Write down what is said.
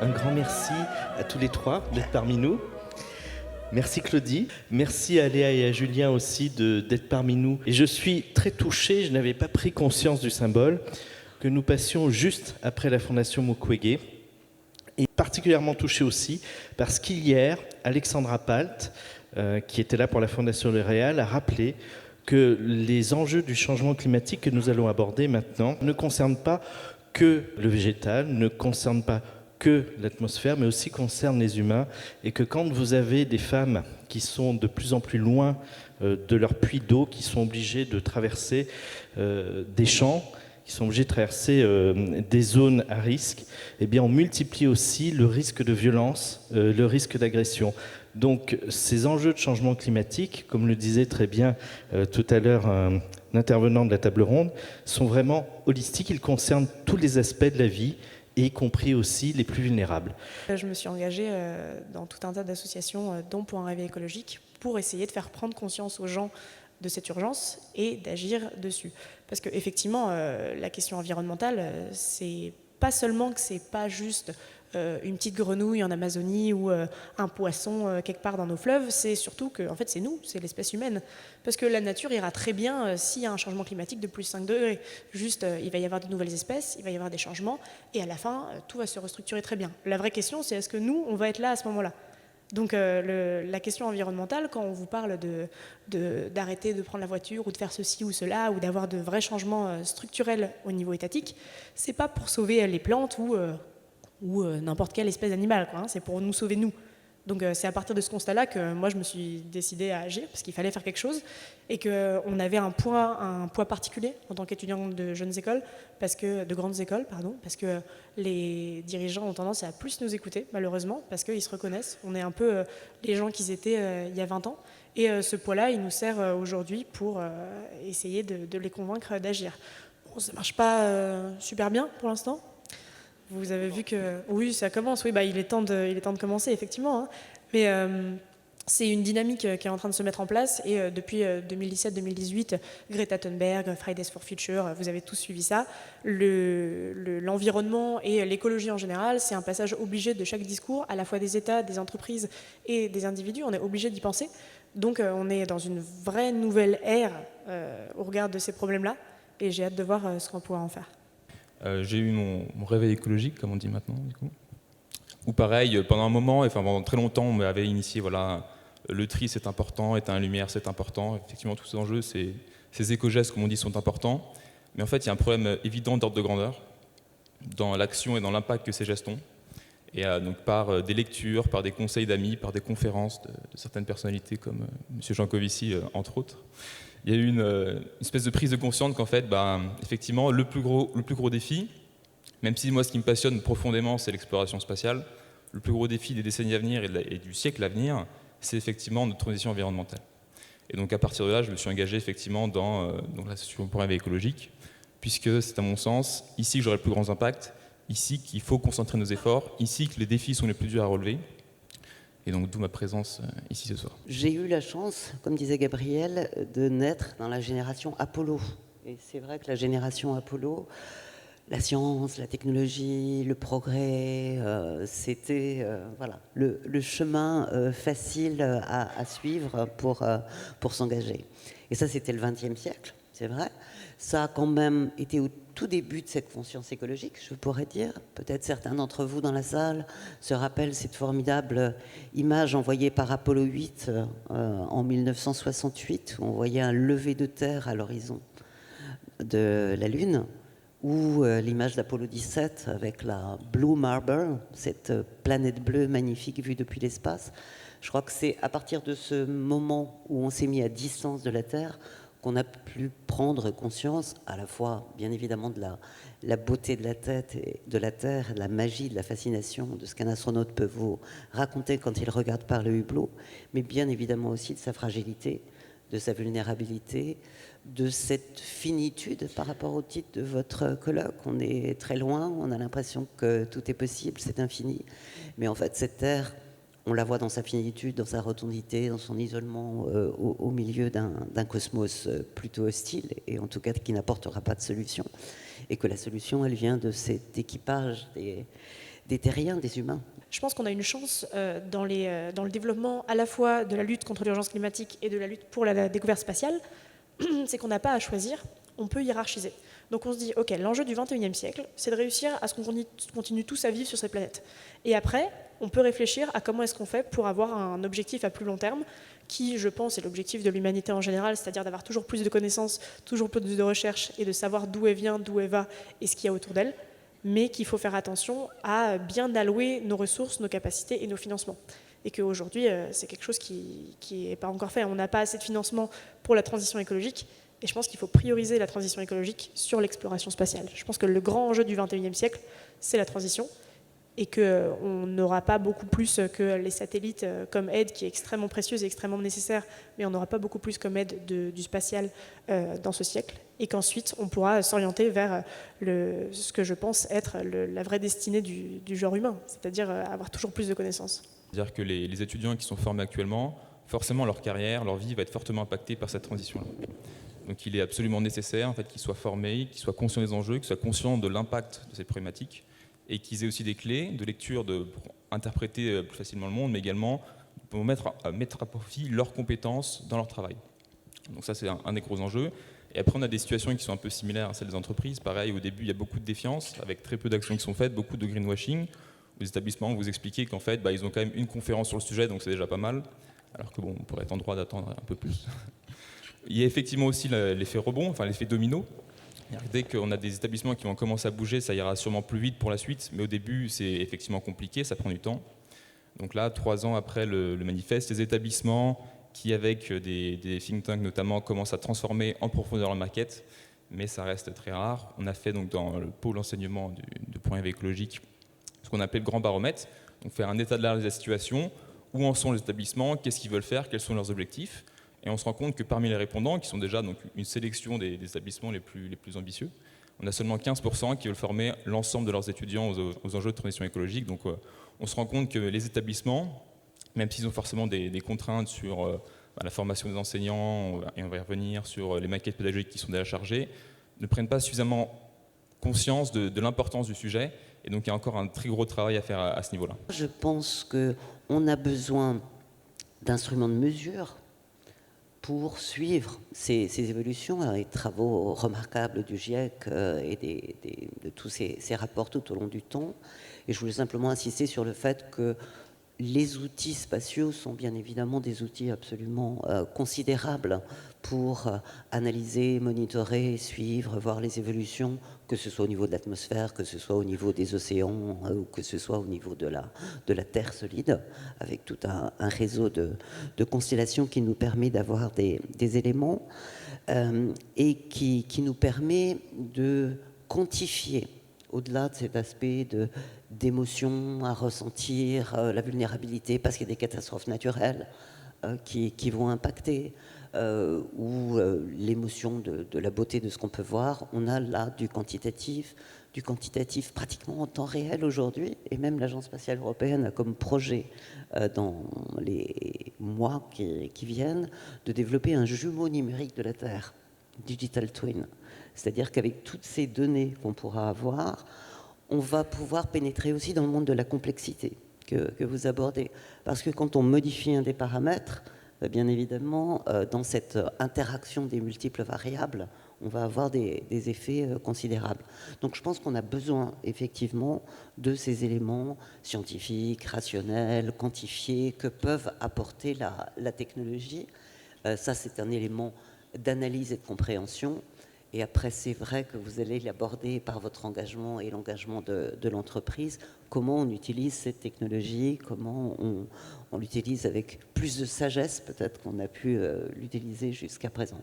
Un grand merci à tous les trois d'être parmi nous. Merci Claudie, merci à Léa et à Julien aussi d'être parmi nous. Et je suis très touché, je n'avais pas pris conscience du symbole, que nous passions juste après la Fondation Mukwege. Et particulièrement touché aussi parce qu'hier, Alexandra Palt, qui était là pour la Fondation L'Oréal, a rappelé que les enjeux du changement climatique que nous allons aborder maintenant ne concernent pas que le végétal, ne concernent pas que l'atmosphère, mais aussi concernent les humains, et que quand vous avez des femmes qui sont de plus en plus loin de leur puits d'eau, qui sont obligées de traverser des champs, qui sont obligés de traverser des zones à risque, eh bien on multiplie aussi le risque de violence, le risque d'agression. Donc ces enjeux de changement climatique, comme le disait très bien tout à l'heure un intervenant de la table ronde, sont vraiment holistiques, ils concernent tous les aspects de la vie, et y compris aussi les plus vulnérables. Je me suis engagée dans tout un tas d'associations, dont pour un réveil écologique, pour essayer de faire prendre conscience aux gens de cette urgence et d'agir dessus. Parce qu'effectivement, la question environnementale, c'est pas seulement que c'est pas juste une petite grenouille en Amazonie ou un poisson quelque part dans nos fleuves, c'est surtout que en fait, c'est nous, c'est l'espèce humaine. Parce que la nature ira très bien s'il y a un changement climatique de plus 5 degrés. Juste, il va y avoir de nouvelles espèces, il va y avoir des changements, et à la fin, tout va se restructurer très bien. La vraie question, c'est est-ce que nous, on va être là à ce moment-là ? Donc la question environnementale, quand on vous parle d'arrêter de prendre la voiture ou de faire ceci ou cela ou d'avoir de vrais changements structurels au niveau étatique, c'est pas pour sauver les plantes ou n'importe quelle espèce d'animal, quoi, hein, c'est pour nous sauver nous. Donc c'est à partir de ce constat-là que moi je me suis décidée à agir parce qu'il fallait faire quelque chose et qu'on avait un poids particulier en tant qu'étudiant de jeunes écoles, de grandes écoles, parce que les dirigeants ont tendance à plus nous écouter malheureusement parce qu'ils se reconnaissent. On est un peu les gens qu'ils étaient il y a 20 ans et ce poids-là il nous sert aujourd'hui pour essayer de les convaincre d'agir. Bon, ça marche pas super bien pour l'instant. Vous avez vu que... Oui, ça commence. Oui, bah, il est temps de commencer, effectivement. Hein. Mais c'est une dynamique qui est en train de se mettre en place. Et depuis 2017-2018, Greta Thunberg, Fridays for Future, vous avez tous suivi ça. L'environnement et l'écologie en général, c'est un passage obligé de chaque discours, à la fois des États, des entreprises et des individus. On est obligé d'y penser. Donc on est dans une vraie nouvelle ère au regard de ces problèmes-là. Et j'ai hâte de voir ce qu'on pourra en faire. J'ai eu mon réveil écologique, comme on dit maintenant, du coup. Ou pareil, pendant un moment, enfin pendant très longtemps, on m'avait initié, voilà, le tri c'est important, éteindre la lumière c'est important. Effectivement, tous ces enjeux, ces éco-gestes, comme on dit, sont importants. Mais en fait, il y a un problème évident d'ordre de grandeur dans l'action et dans l'impact que ces gestes ont. Et donc par des lectures, par des conseils d'amis, par des conférences de certaines personnalités comme M. Jancovici, entre autres, il y a eu une espèce de prise de conscience qu'en fait, effectivement, le plus gros défi, même si moi ce qui me passionne profondément c'est l'exploration spatiale, le plus gros défi des décennies à venir et du siècle à venir, c'est effectivement notre transition environnementale. Et donc à partir de là, je me suis engagé effectivement dans l'association pour un réveil écologique, puisque c'est à mon sens ici que j'aurai le plus grand impact, ici qu'il faut concentrer nos efforts, ici que les défis sont les plus durs à relever. Et donc d'où ma présence ici ce soir. J'ai eu la chance, comme disait Gabriel, de naître dans la génération Apollo. Et c'est vrai que la génération Apollo, la science, la technologie, le progrès, c'était voilà, le chemin facile à suivre pour s'engager. Et ça, c'était le XXe siècle, c'est vrai. Ça a quand même été au tout début de cette conscience écologique, je pourrais dire. Peut-être certains d'entre vous dans la salle se rappellent cette formidable image envoyée par Apollo 8 en 1968, où on voyait un lever de terre à l'horizon de la Lune, ou l'image d'Apollo 17 avec la Blue Marble, cette planète bleue magnifique vue depuis l'espace. Je crois que c'est à partir de ce moment où on s'est mis à distance de la Terre qu'on a pu prendre conscience, à la fois, bien évidemment, de la beauté de la Terre, de la magie, de la fascination, de ce qu'un astronaute peut vous raconter quand il regarde par le hublot, mais bien évidemment aussi de sa fragilité, de sa vulnérabilité, de cette finitude par rapport au titre de votre colloque. On est très loin, on a l'impression que tout est possible, c'est infini, mais en fait, cette Terre, on la voit dans sa finitude, dans sa rotondité, dans son isolement au milieu d'un cosmos plutôt hostile et en tout cas qui n'apportera pas de solution. Et que la solution, elle vient de cet équipage des terriens, des humains. Je pense qu'on a une chance dans le développement à la fois de la lutte contre l'urgence climatique et de la lutte pour la découverte spatiale, c'est qu'on n'a pas à choisir, on peut hiérarchiser. Donc on se dit, ok, l'enjeu du 21e siècle, c'est de réussir à ce qu'on continue tous à vivre sur cette planète. Et après, on peut réfléchir à comment est-ce qu'on fait pour avoir un objectif à plus long terme, qui, je pense, est l'objectif de l'humanité en général, c'est-à-dire d'avoir toujours plus de connaissances, toujours plus de recherches, et de savoir d'où elle vient, d'où elle va, et ce qu'il y a autour d'elle, mais qu'il faut faire attention à bien allouer nos ressources, nos capacités et nos financements. Et qu'aujourd'hui, c'est quelque chose qui n'est pas encore fait. On n'a pas assez de financement pour la transition écologique, et je pense qu'il faut prioriser la transition écologique sur l'exploration spatiale. Je pense que le grand enjeu du 21e siècle, c'est la transition, et qu'on n'aura pas beaucoup plus que les satellites comme aide, qui est extrêmement précieuse et extrêmement nécessaire, mais on n'aura pas beaucoup plus comme aide du spatial dans ce siècle, et qu'ensuite on pourra s'orienter vers ce que je pense être la vraie destinée du genre humain, c'est-à-dire avoir toujours plus de connaissances. C'est-à-dire que les étudiants qui sont formés actuellement, forcément leur carrière, leur vie va être fortement impactée par cette transition-là. Donc il est absolument nécessaire en fait, qu'ils soient formés, qu'ils soient conscients des enjeux, qu'ils soient conscients de l'impact de ces problématiques, et qu'ils aient aussi des clés de lecture pour interpréter plus facilement le monde, mais également pour mettre à profit leurs compétences dans leur travail. Donc ça, c'est un des gros enjeux. Et après, on a des situations qui sont un peu similaires à celles des entreprises. Pareil, au début, il y a beaucoup de défiance, avec très peu d'actions qui sont faites, beaucoup de greenwashing. Les établissements vous expliquez qu'en fait, ils ont quand même une conférence sur le sujet, donc c'est déjà pas mal, alors que bon, on pourrait être en droit d'attendre un peu plus. Il y a effectivement aussi l'effet rebond, enfin l'effet domino. Dès qu'on a des établissements qui vont commencer à bouger, ça ira sûrement plus vite pour la suite, mais au début, c'est effectivement compliqué, ça prend du temps. Donc là, 3 ans après le manifeste, les établissements qui, avec des think tanks notamment, commencent à transformer en profondeur leur maquette, mais ça reste très rare. On a fait donc dans le pôle enseignement de Point Éveil écologique ce qu'on appelle le grand baromètre, donc faire un état de l'art de la situation, où en sont les établissements, qu'est-ce qu'ils veulent faire, quels sont leurs objectifs. Et on se rend compte que parmi les répondants, qui sont déjà donc une sélection des établissements les plus ambitieux, on a seulement 15% qui veulent former l'ensemble de leurs étudiants aux enjeux de transition écologique. Donc on se rend compte que les établissements, même s'ils ont forcément des contraintes sur la formation des enseignants, et on va y revenir, sur les maquettes pédagogiques qui sont déjà chargées, ne prennent pas suffisamment conscience de l'importance du sujet. Et donc il y a encore un très gros travail à faire à ce niveau-là. Je pense qu'on a besoin d'instruments de mesure pour suivre ces évolutions, les travaux remarquables du GIEC et de tous ces rapports tout au long du temps. Et je voulais simplement insister sur le fait que les outils spatiaux sont bien évidemment des outils absolument considérables pour analyser, monitorer, suivre, voir les évolutions, que ce soit au niveau de l'atmosphère, que ce soit au niveau des océans ou que ce soit au niveau de la Terre solide, avec tout un réseau de constellations qui nous permet d'avoir des éléments et qui nous permet de quantifier, au-delà de cet aspect d'émotion à ressentir, la vulnérabilité parce qu'il y a des catastrophes naturelles qui vont impacter, ou l'émotion de la beauté de ce qu'on peut voir. On a là du quantitatif pratiquement en temps réel aujourd'hui, et même l'Agence spatiale européenne a comme projet dans les mois qui viennent de développer un jumeau numérique de la Terre, Digital Twin. C'est-à-dire qu'avec toutes ces données qu'on pourra avoir, on va pouvoir pénétrer aussi dans le monde de la complexité que vous abordez. Parce que quand on modifie un des paramètres, bien évidemment, dans cette interaction des multiples variables, on va avoir des effets considérables. Donc je pense qu'on a besoin effectivement de ces éléments scientifiques, rationnels, quantifiés, que peuvent apporter la technologie. Ça, c'est un élément d'analyse et de compréhension. Et après, c'est vrai que vous allez l'aborder par votre engagement et l'engagement de l'entreprise. Comment on utilise cette technologie, comment on l'utilise avec plus de sagesse peut-être qu'on a pu l'utiliser jusqu'à présent.